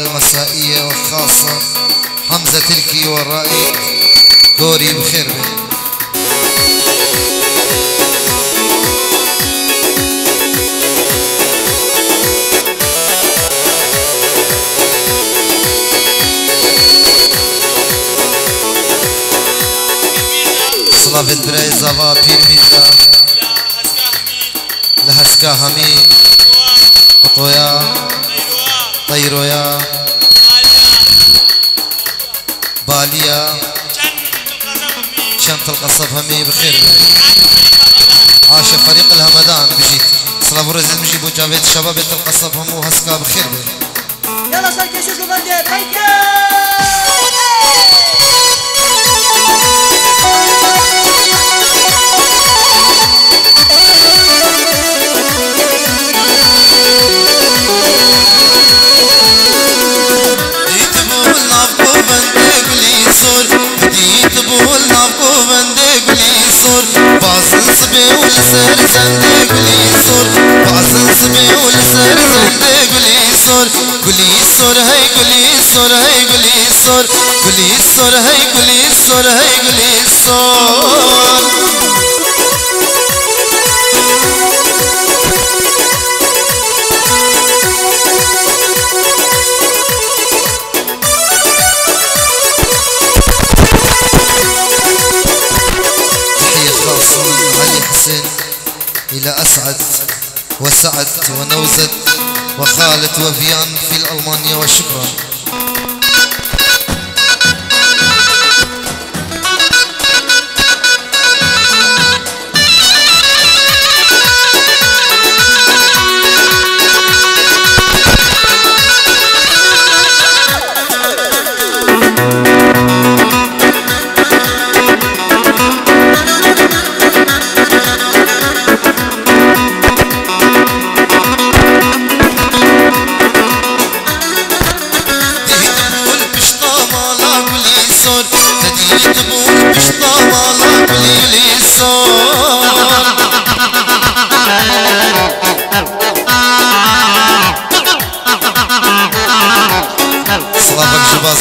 المسائية والخاصة حمزة تركي والرائد دوري بخير بي. صلافت براي زافا بير ميزا لهسكا همي قطويا طيرويا باليا شنط القصب همي بخير عاش فريق الهمدان بجيت صلاف ورزيد مجيب وجابت شباب القصب هم وهسكا بخير يلا صار كشوش وبندق بعضن صبي والسر زندق لي صور بعضن صبي والسر زندق لي صور قولي صور هاي قولي صور هاي قولي صور قولي صور هاي قولي صور هاي قولي صور إلى أسعد وسعد ونوزد وخالد وفيان في الألمانيا وشكرا.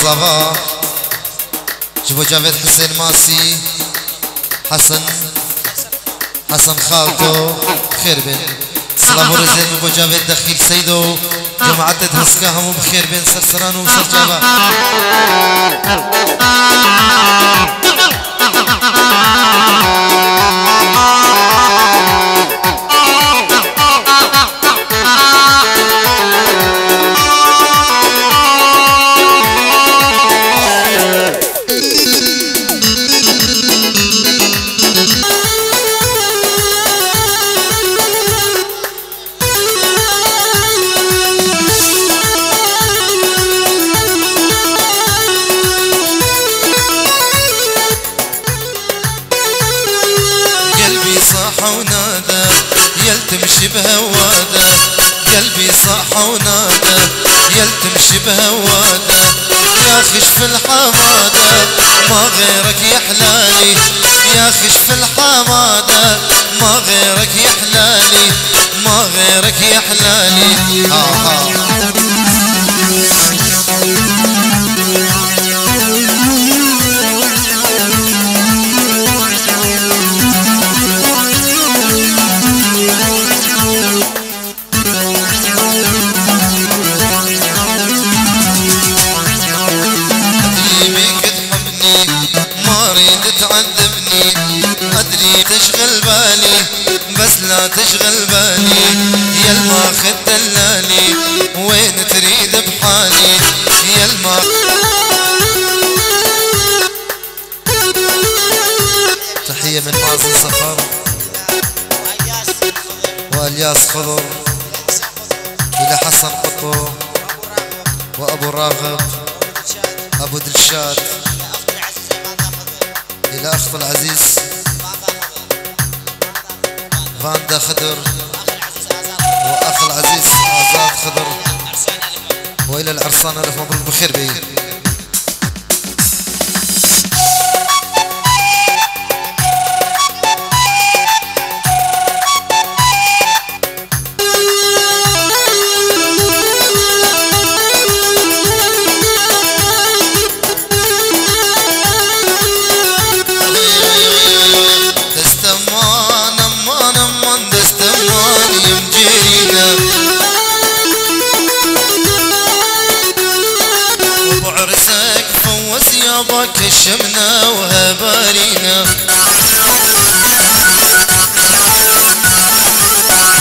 صلافا جبو جافد حسين ماسي حسن خالتو خير بين صلافو رزين جبو جافد دخيل سيدو جماعة هسكا همو بخير بين سرسران وسرجابا يلتمشي بهواده قلبي صاح ونادى يلتمشي بهواده يا خش في الحماده ما غيرك يحلالي يا خش في الحماده ما غيرك يحلالي ما غيرك يحلالي تشغل بالي بس لا تشغل بالي يا الماخذ دلالي وين تريد بحالي يا الماخذ. تحية من مازن صخر والياس خضر إلى حسن قطو وأبو راغب أبو دلشاد إلى أخت العزيز فاندا خضر واخ العزيز آزاد خضر والى العرسان الف مبروك بخير بي. كشمنا وهبارينا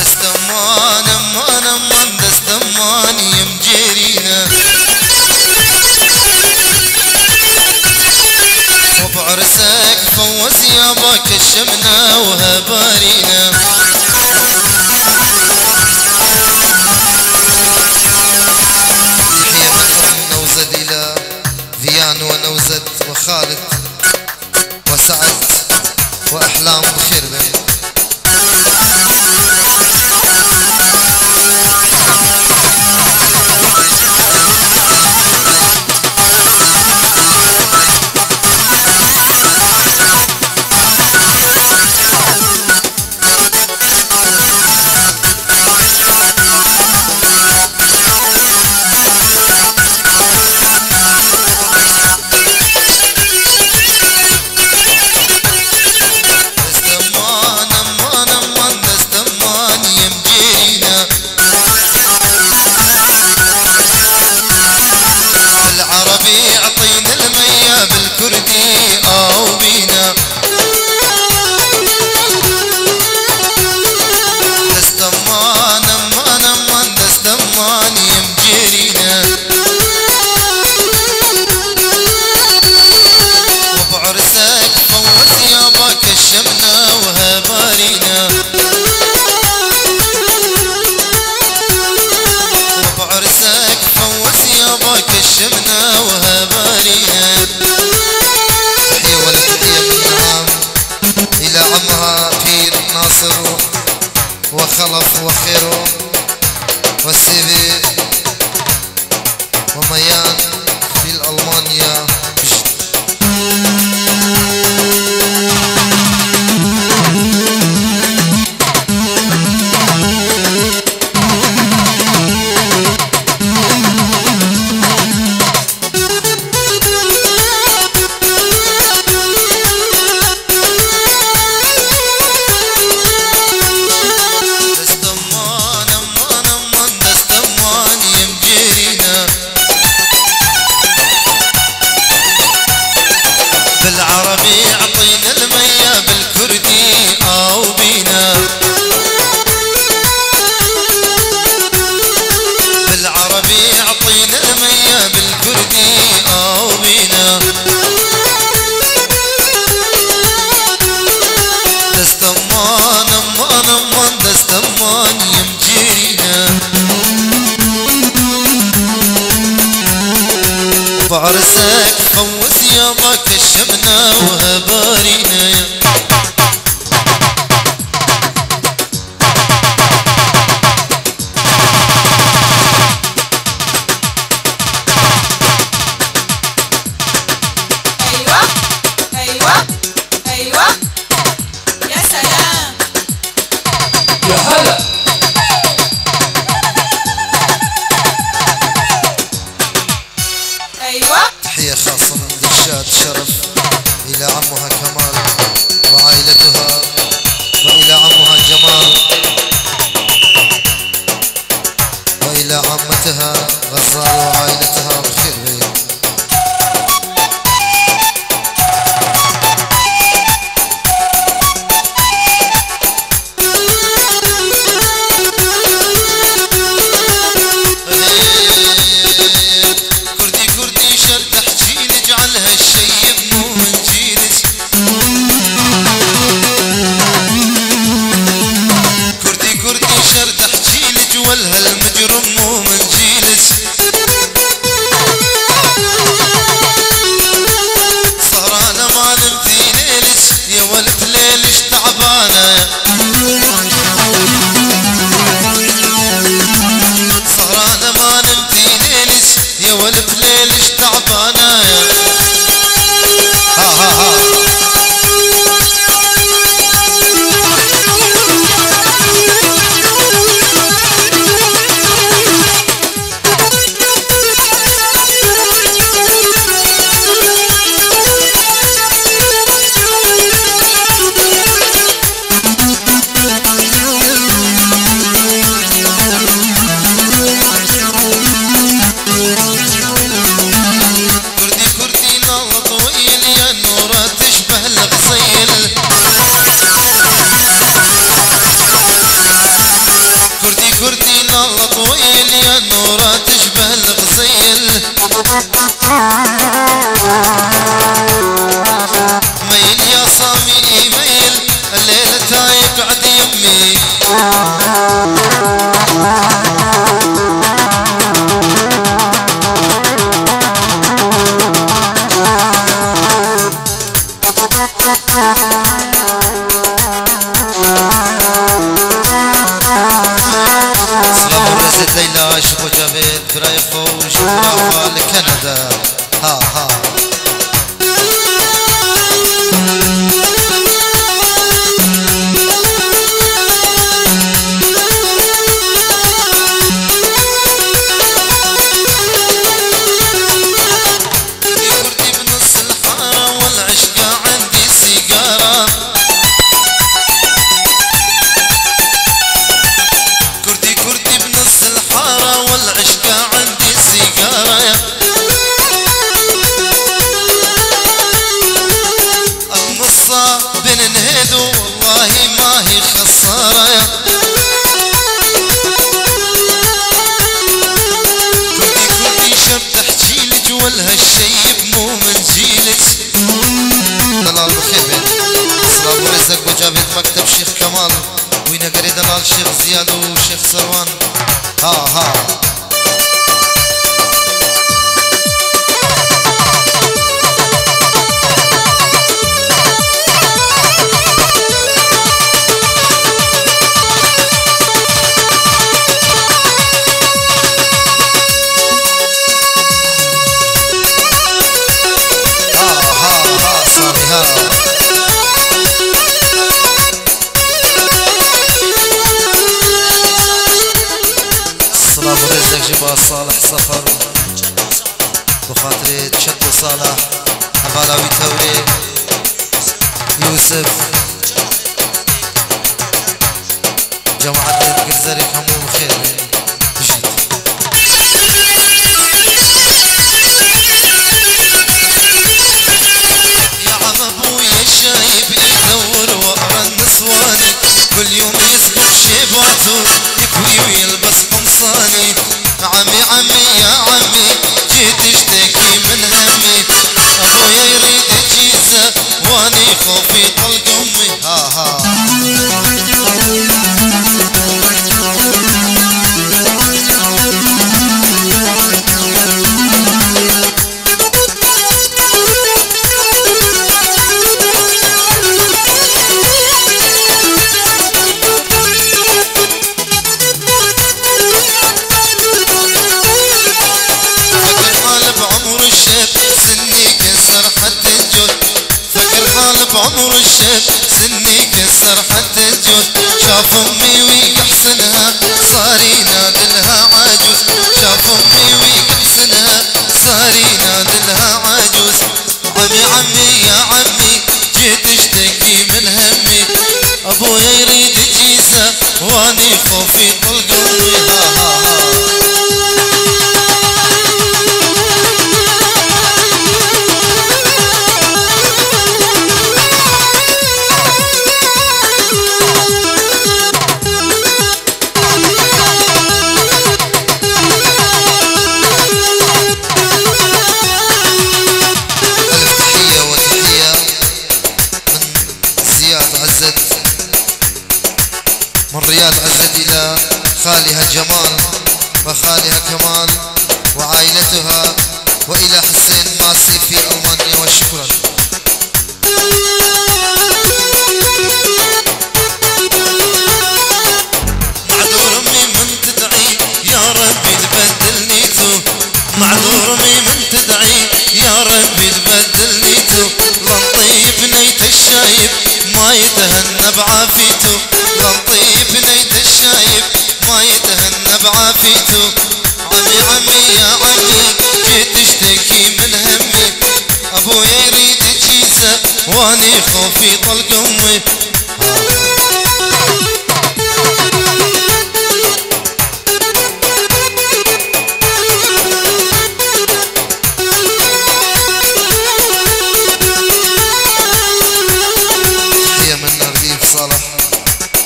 دستمان امان امان دستمان يمجرينا وبعرسك فوز يابا كشمنا وهبارينا ونوزد وخالد وسعد وأحلام بخير بين وخلف وخيرو والسيفي وميان في الألمانيا بالعربي عطينا المية بالكردي او بينا بالعربي عطينا المية بالكردي او بينا دستمان امان امان دستمان يمجينا بعرسك فوز يابا كشمنا وهبارينا ايوه ايوه ايوه يا سلام يا هلا ايوه تحية خاصة من دشات شرف إلى عمها كمال وعائلتها وإلى عمها جمال وإلى عمتها غزال وعائلتها بخير بيه ميل يا صامي ميل الليلة تايق عد يمي سلام ورزت ليلى شبو جابت برايفو وشبرافا لكندا ها ها هالشيب مو من جيلك دلال بخيبة سلام ورزق وجابت مكتب شيخ كمال وينقري دلال شيخ زياد وشيخ سروان ها ها جبا صالح صفر بخاطري تشد صالح أبالاوي توري يوسف جماعة الجزري هموم خير بجد يا عم ابويا شايب يدور وقرا النسواني كل يوم يسبق شيباته يكوي ويلبس قمصاني عمي عمي يا عمي جيت اشتكي من همي ابويا يريد جيزه واني خوفي طلق امي ها ها بعمر الشاب سني كسر حتى الجوز شاف امي ويحسنها صار ينادلها عجوز شاف امي ويحسنها صار ينادلها عجوز عمي عمي يا عمي جيت اشتكي من همي ابويا يريد جيزه واني خوفي طلق امي ها ها ها من رياض عزت إلى خالها جمال وخالها كمال وعائلتها وإلى حسين ماسي في ألمانيا وشكرا معذور أمي من تدعي يا ربي تبدلني تو معذور أمي من تدعي يا ربي تبدلني تو لنطيب نيت الشايب ما يتهنى بعافيته لنطيب نيت الشايب ما يتهنى بعافيته عمي عمي يا عمي جيت اشتكي من همي ابويا يريد جيزه واني خوفي طلق امي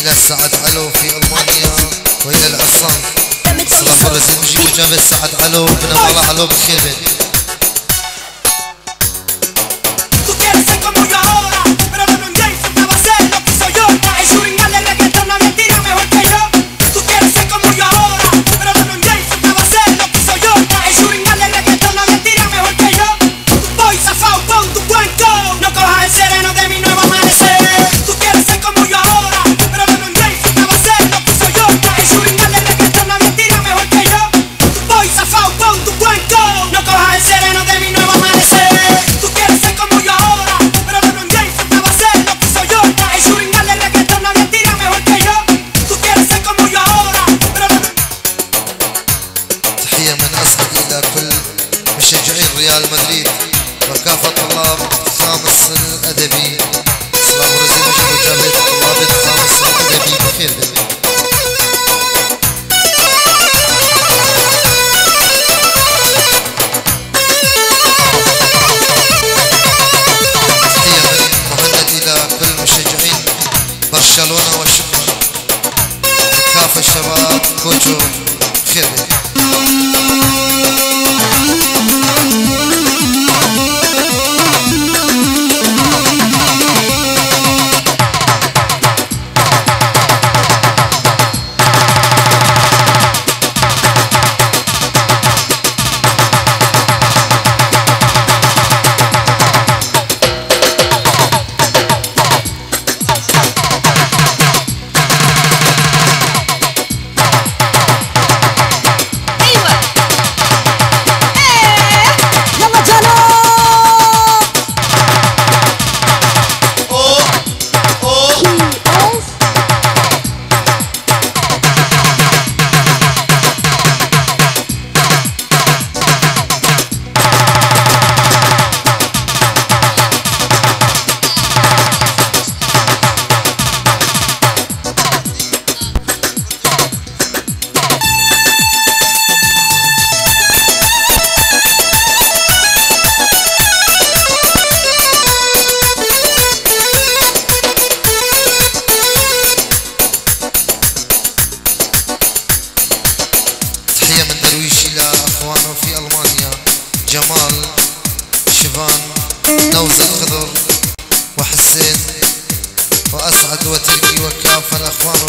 إلى سعد علو في ألمانيا وإلى العصام سلام الرزين مجيب جابت سعد علو بن الله علو بخير ريال مدريد وكافة طلاب خامس الأدبي. صلاح ورزي نجم وجابت طلاب خامس الأدبي بخير بي. برشلونة والشكر كافة الشباب كوجو خير بي. في ألمانيا جمال شيفان نوزة خضر وحسين وأسعد وتركي وكافة الأخوان